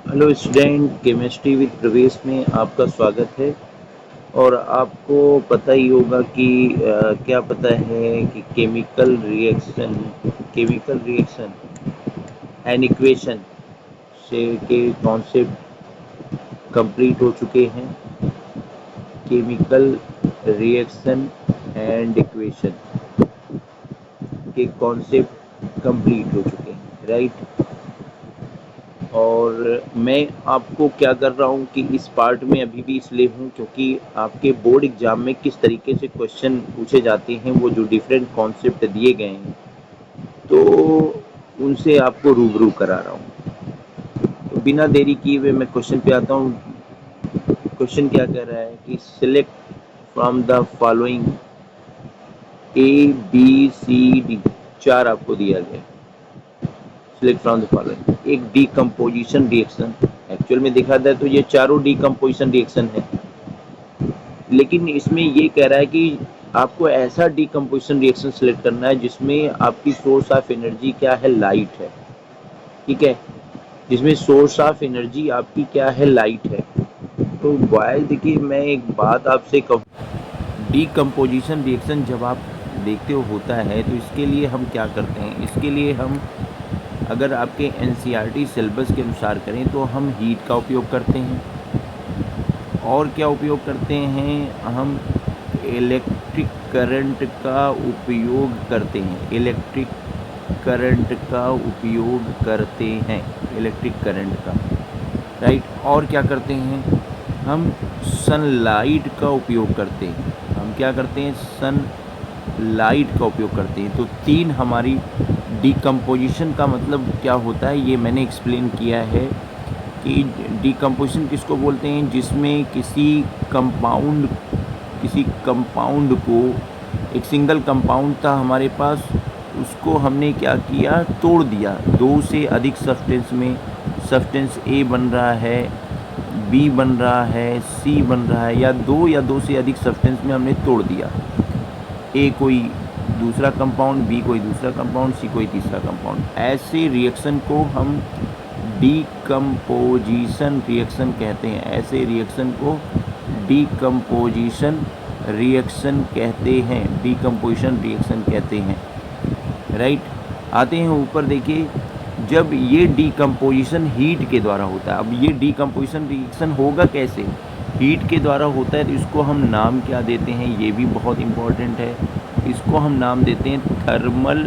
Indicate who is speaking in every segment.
Speaker 1: Hello student, chemistry with प्रवेश में आपका स्वागत है। और आपको पता ही होगा कि क्या पता है कि केमिकल रिएक्शन एंड इक्वेशन से के कॉन्सेप्ट कंप्लीट हो चुके हैं। केमिकल रिएक्शन एंड इक्वेशन के कॉन्सेप्ट कंप्लीट हो चुके हैं, राइट। और मैं आपको क्या कर रहा हूँ कि इस पार्ट में अभी भी इसलिए हूँ क्योंकि आपके बोर्ड एग्जाम में किस तरीके से क्वेश्चन पूछे जाते हैं, वो जो डिफरेंट कॉन्सेप्ट दिए गए हैं, तो उनसे आपको रूबरू करा रहा हूँ। तो बिना देरी किए हुए मैं क्वेश्चन पे आता हूँ। क्वेश्चन क्या कह रहा है कि select from the following ABCD, चार आपको दिया गया। सिलेक्ट फ्रॉम द फॉलोइंग, एक डीकम्पोजिशन रिएक्शन। एक्चुअल में देखा जाए तो ये चारों डीकम्पोजिशन रिएक्शन है, लेकिन इसमें ये कह रहा है कि आपको ऐसा डीकम्पोजिशन रिएक्शन सिलेक्ट करना है जिसमें आपकी सोर्स ऑफ एनर्जी क्या है, लाइट है। ठीक है, जिसमें सोर्स ऑफ एनर्जी आपकी क्या है, लाइट है। तो बॉयज देखिए, मैं एक बात आपसे कहूँ, डीकम्पोजिशन रिएक्शन जब आप देखते हो होता है तो इसके लिए हम क्या करते हैं, इसके लिए हम अगर आपके NCERT सिलेबस के अनुसार करें तो हम हीट का उपयोग करते हैं। और क्या उपयोग करते हैं, हम इलेक्ट्रिक करंट का उपयोग करते हैं। इलेक्ट्रिक करंट का उपयोग करते हैं, इलेक्ट्रिक करंट का, राइट। और क्या करते हैं, हम सनलाइट का उपयोग करते हैं। हम क्या करते हैं, सनलाइट का उपयोग करते हैं। तो तीन हमारी डीकम्पोजिशन का मतलब क्या होता है, ये मैंने एक्सप्लेन किया है कि डीकम्पोजिशन किसको बोलते हैं, जिसमें किसी कंपाउंड को, एक सिंगल कंपाउंड था हमारे पास, उसको हमने क्या किया, तोड़ दिया। दो से अधिक सब्सटेंस में, सब्सटेंस A बन रहा है, B बन रहा है, C बन रहा है, या दो से अधिक सब्सटेंस में हमने तोड़ दिया। A कोई दूसरा कंपाउंड, B कोई दूसरा कंपाउंड, C कोई तीसरा कंपाउंड। ऐसे रिएक्शन को हम डीकम्पोजिशन रिएक्शन कहते हैं। ऐसे रिएक्शन को डीकम्पोजिशन रिएक्शन कहते हैं, डीकम्पोजिशन रिएक्शन कहते हैं, राइट। आते हैं ऊपर, देखिए, जब ये डीकम्पोजिशन हीट के द्वारा होता है। अब ये डीकम्पोजिशन रिएक्शन होगा कैसे, हीट के द्वारा होता है, तो इसको हम नाम क्या देते हैं, ये भी बहुत इम्पोर्टेंट है। इसको हम नाम देते हैं thermal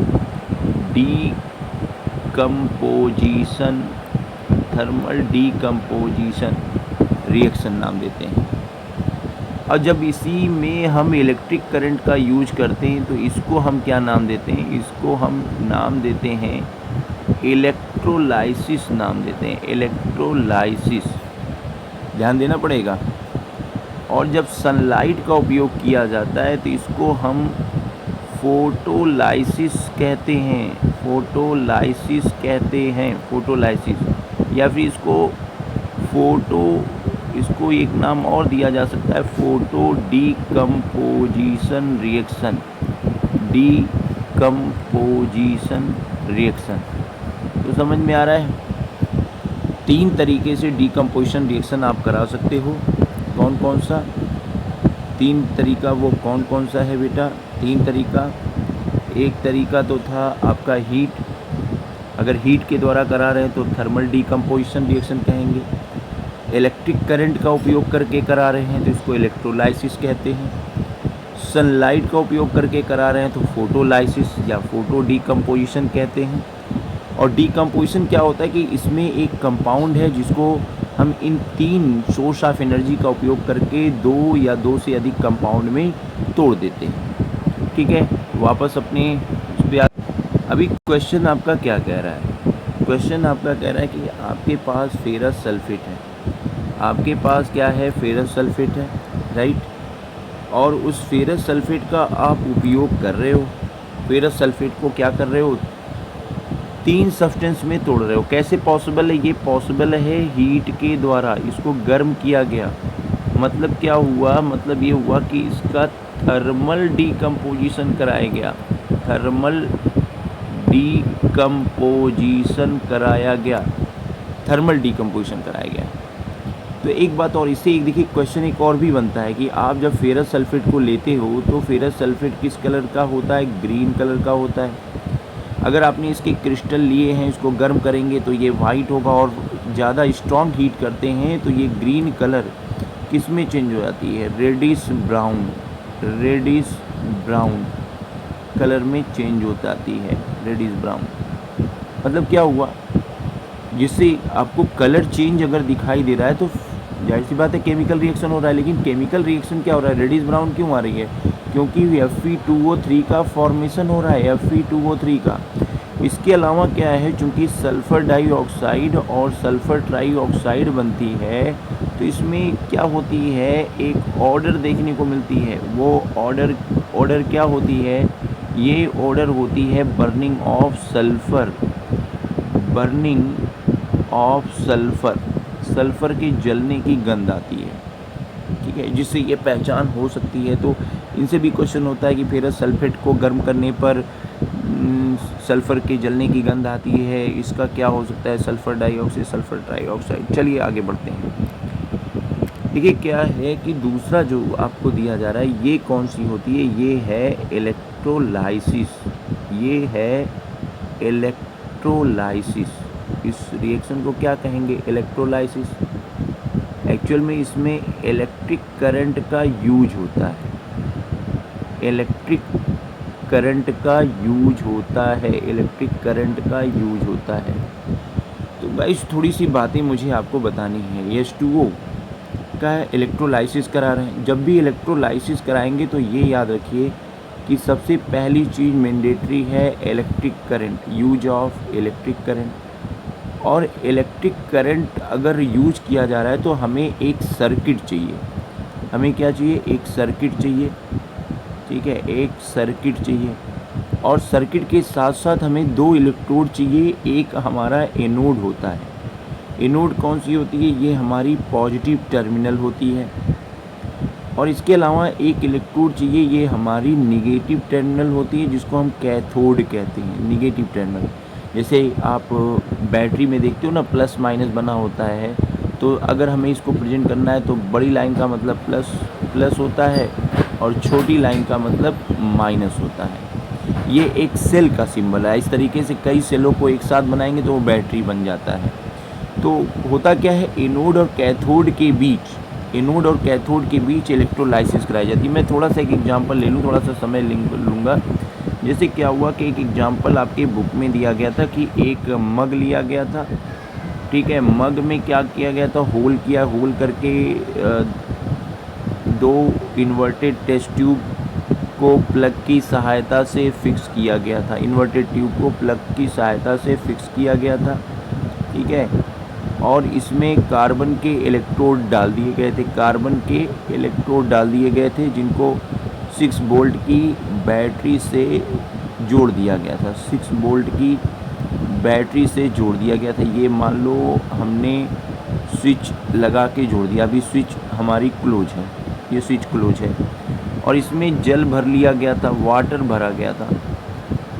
Speaker 1: decomposition, thermal decomposition reaction नाम देते हैं। और जब इसी में हम इलेक्ट्रिक करंट का यूज करते हैं तो इसको हम क्या नाम देते हैं, इसको हम नाम देते हैं इलेक्ट्रोलाइसिस नाम देते हैं, इलेक्ट्रोलाइसिस, ध्यान देना पड़ेगा। और जब सनलाइट का उपयोग किया जाता है तो इसको हम फोटोलाइसिस कहते हैं, फोटोलाइसिस कहते हैं, फोटोलाइसिस। या फिर इसको एक नाम और दिया जा सकता है, photo decomposition reaction, decomposition reaction. तो समझ में आ रहा है, तीन तरीके से डीकम्पोजिशन रिएक्शन आप करा सकते हो। कौन कौन सा तीन तरीका, वो कौन कौन सा है बेटा, तीन तरीका। एक तरीका तो था आपका हीट, अगर हीट के द्वारा करा रहे हैं तो थर्मल डीकम्पोजिशन रिएक्शन कहेंगे। इलेक्ट्रिक करंट का उपयोग करके करा रहे हैं तो इसको इलेक्ट्रोलाइसिस कहते हैं। सनलाइट का उपयोग करके करा रहे हैं तो फोटोलाइसिस या फोटो डीकम्पोजिशन कहते हैं। और डीकम्पोजिशन क्या होता है कि इसमें एक कंपाउंड है जिसको हम इन तीन सोर्स ऑफ एनर्जी का उपयोग करके दो या दो से अधिक कंपाउंड में तोड़ देते हैं। ठीक है, वापस अपने उस पर अभी क्वेश्चन आपका क्या कह रहा है, क्वेश्चन आपका कह रहा है कि आपके पास फेरस सल्फेट है, आपके पास क्या है, फेरस सल्फेट है, राइट। और उस फेरस सल्फेट का आप उपयोग कर रहे हो, फेरस सल्फेट को क्या कर रहे हो, तीन सब्सटेंस में तोड़ रहे हो। कैसे पॉसिबल है, ये पॉसिबल है हीट के द्वारा, इसको गर्म किया गया। मतलब क्या हुआ, मतलब ये हुआ कि इसका थर्मल डीकम्पोजिशन कराया गया, थर्मल डीकम्पोजिशन कराया गया। थर्मल डीकम्पोजिशन कराया गया है। तो एक बात और इससे एक देखिए क्वेश्चन एक और भी बनता है कि आप जब फेरस सल्फेट को लेते हो तो फेरस सल्फेट किस कलर का होता है, ग्रीन कलर का होता है। अगर आपने इसके क्रिस्टल लिए हैं, इसको गर्म करेंगे तो ये वाइट होगा, और ज़्यादा स्ट्रॉन्ग हीट करते हैं तो ये ग्रीन कलर किस में चेंज हो जाती है, रेडिश ब्राउन कलर में चेंज हो जाती है, रेडिश ब्राउन। मतलब क्या हुआ, जिससे आपको कलर चेंज अगर दिखाई दे रहा है तो जाहिर सी बात है केमिकल रिएक्शन हो रहा है। लेकिन केमिकल रिएक्शन क्या हो रहा है, रेडिश ब्राउन क्यों आ रही है, क्योंकि Fe2O3 का फॉर्मेशन हो रहा है, Fe2O3 का। इसके अलावा क्या है, चूँकि सल्फ़र डाइऑक्साइड और सल्फ़र ट्राइऑक्साइड बनती है तो इसमें क्या होती है, एक ऑर्डर देखने को मिलती है। वो ऑर्डर क्या होती है, ये ऑर्डर होती है बर्निंग ऑफ सल्फ़र के जलने की गंध आती है, ठीक है, जिससे ये पहचान हो सकती है। तो इनसे भी क्वेश्चन होता है कि फेरस सल्फेट को गर्म करने पर सल्फ़र के जलने की गंध आती है, इसका क्या हो सकता है, सल्फ़र डाइऑक्साइड, सल्फ़र ट्राइऑक्साइड। चलिए आगे बढ़ते हैं। देखिए क्या है कि दूसरा जो आपको दिया जा रहा है ये कौन सी होती है, ये है इलेक्ट्रोलाइसिस। इस रिएक्शन को क्या कहेंगे, इलेक्ट्रोलाइसिस। एक्चुअल में इसमें इलेक्ट्रिक करंट का यूज होता है, इलेक्ट्रिक करंट का यूज होता है। तो गाइस थोड़ी सी बातें मुझे आपको बतानी है। H2O का इलेक्ट्रोलाइसिस करा रहे हैं। जब भी इलेक्ट्रोलाइसिस कराएंगे तो ये याद रखिए कि सबसे पहली चीज़ मैंडेटरी है electric current, use of electric current. और इलेक्ट्रिक करंट अगर यूज किया जा रहा है तो हमें एक सर्किट चाहिए, हमें क्या चाहिए, एक सर्किट चाहिए, ठीक है, एक सर्किट चाहिए। और सर्किट के साथ साथ हमें दो इलेक्ट्रोड चाहिए। एक हमारा एनोड होता है, एनोड कौन सी होती है, ये हमारी पॉजिटिव टर्मिनल होती है। और इसके अलावा एक इलेक्ट्रोड चाहिए, ये हमारी निगेटिव टर्मिनल होती है, जिसको हम कैथोड कहते हैं, निगेटिव टर्मिनल। जैसे आप बैटरी में देखते हो ना, प्लस माइनस बना होता है, तो अगर हमें इसको प्रेजेंट करना है तो बड़ी लाइन का मतलब प्लस होता है और छोटी लाइन का मतलब माइनस होता है। ये एक सेल का सिंबल है। इस तरीके से कई सेलों को एक साथ बनाएंगे तो वो बैटरी बन जाता है। तो होता क्या है, एनोड और कैथोड के बीच इलेक्ट्रोलाइसिस कराई जाती है। मैं थोड़ा सा एक एग्जांपल ले लूँ, थोड़ा सा समय लूँगा। जैसे क्या हुआ कि एक एग्जांपल आपके बुक में दिया गया था कि एक मग लिया गया था, ठीक है, मग में क्या किया गया था, होल करके दो इन्वर्टेड टेस्ट ट्यूब को प्लग की सहायता से फिक्स किया गया था, इन्वर्टेड ट्यूब को प्लग की सहायता से फिक्स किया गया था, ठीक है। और इसमें कार्बन के इलेक्ट्रोड डाल दिए गए थे, जिनको 6 वोल्ट की बैटरी से जोड़ दिया गया था, 6 वोल्ट की बैटरी से जोड़ दिया गया था। ये मान लो हमने स्विच लगा के जोड़ दिया, अभी स्विच हमारी क्लोज है, ये स्विच क्लोज है। और इसमें जल भर लिया गया था, वाटर भरा गया था,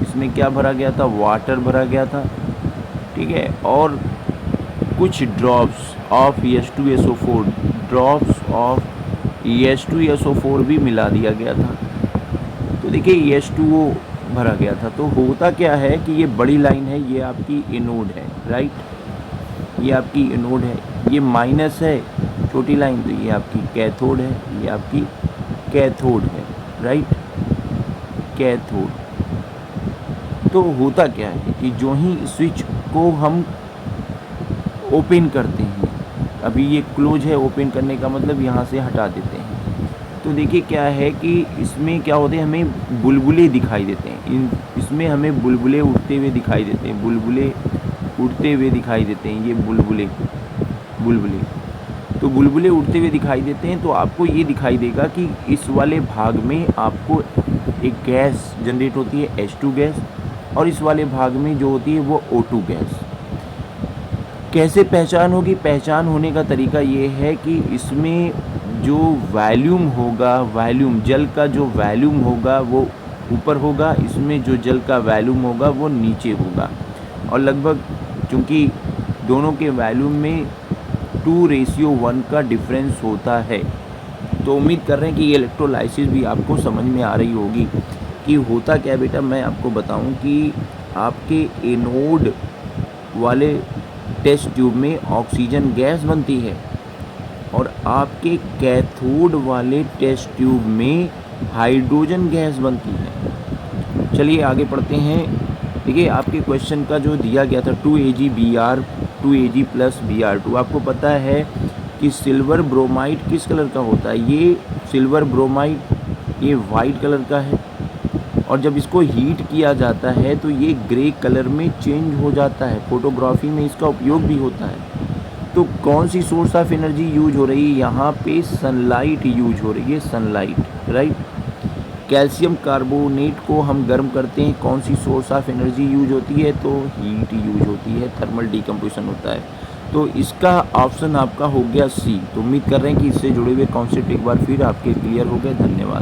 Speaker 1: इसमें क्या भरा गया था, वाटर भरा गया था, ठीक है। और कुछ ड्रॉप्स ऑफ H2SO4 भी मिला दिया गया था। तो देखिए H2O भरा गया था। तो होता क्या है कि ये बड़ी लाइन है, ये आपकी एनोड है, राइट, ये आपकी एनोड है, ये माइनस है छोटी लाइन, तो ये आपकी कैथोड है, ये आपकी कैथोड है, राइट, कैथोड। तो होता क्या है कि जो ही स्विच को हम ओपन करते हैं, अभी ये क्लोज है, ओपन करने का मतलब यहाँ से हटा देते हैं, तो देखिए क्या है कि इसमें क्या होते हैं, हमें बुलबुले दिखाई देते हैं, इसमें हमें बुलबुले उठते हुए दिखाई देते हैं, ये बुलबुले तो बुलबुले उड़ते हुए दिखाई देते हैं। तो आपको ये दिखाई देगा कि इस वाले भाग में आपको एक गैस जनरेट होती है, H2 गैस, और इस वाले भाग में जो होती है वो O2 गैस। कैसे पहचान होगी, पहचान होने का तरीका ये है कि इसमें जो वॉल्यूम होगा, जल का जो वॉल्यूम होगा वो ऊपर होगा, इसमें जो जल का वॉल्यूम होगा वो नीचे होगा। और लगभग चूँकि दोनों के वैल्यू में 2:1 का डिफरेंस होता है। तो उम्मीद कर रहे हैं कि ये इलेक्ट्रोलाइसिस भी आपको समझ में आ रही होगी कि होता क्या है बेटा। मैं आपको बताऊं कि आपके एनोड वाले टेस्ट ट्यूब में ऑक्सीजन गैस बनती है और आपके कैथोड वाले टेस्ट ट्यूब में हाइड्रोजन गैस बनती है। चलिए आगे पढ़ते हैं। देखिए आपके क्वेश्चन का जो दिया गया था 2Ag Br 2Ag plus Br2, आपको पता है कि सिल्वर ब्रोमाइड किस कलर का होता है। ये सिल्वर ब्रोमाइड ये वाइट कलर का है और जब इसको हीट किया जाता है तो ये ग्रे कलर में चेंज हो जाता है। फोटोग्राफी में इसका उपयोग भी होता है। तो कौन सी सोर्स ऑफ एनर्जी यूज हो रही है यहाँ पे? सनलाइट यूज हो रही है, सनलाइट, राइट। कैल्शियम कार्बोनेट को हम गर्म करते हैं, कौन सी सोर्स ऑफ एनर्जी यूज होती है? तो हीट यूज होती है, थर्मल डिकम्पोजिशन होता है। तो इसका ऑप्शन आपका हो गया सी। तो उम्मीद कर रहे हैं कि इससे जुड़े हुए कॉन्सेप्ट एक बार फिर आपके क्लियर हो गए। धन्यवाद।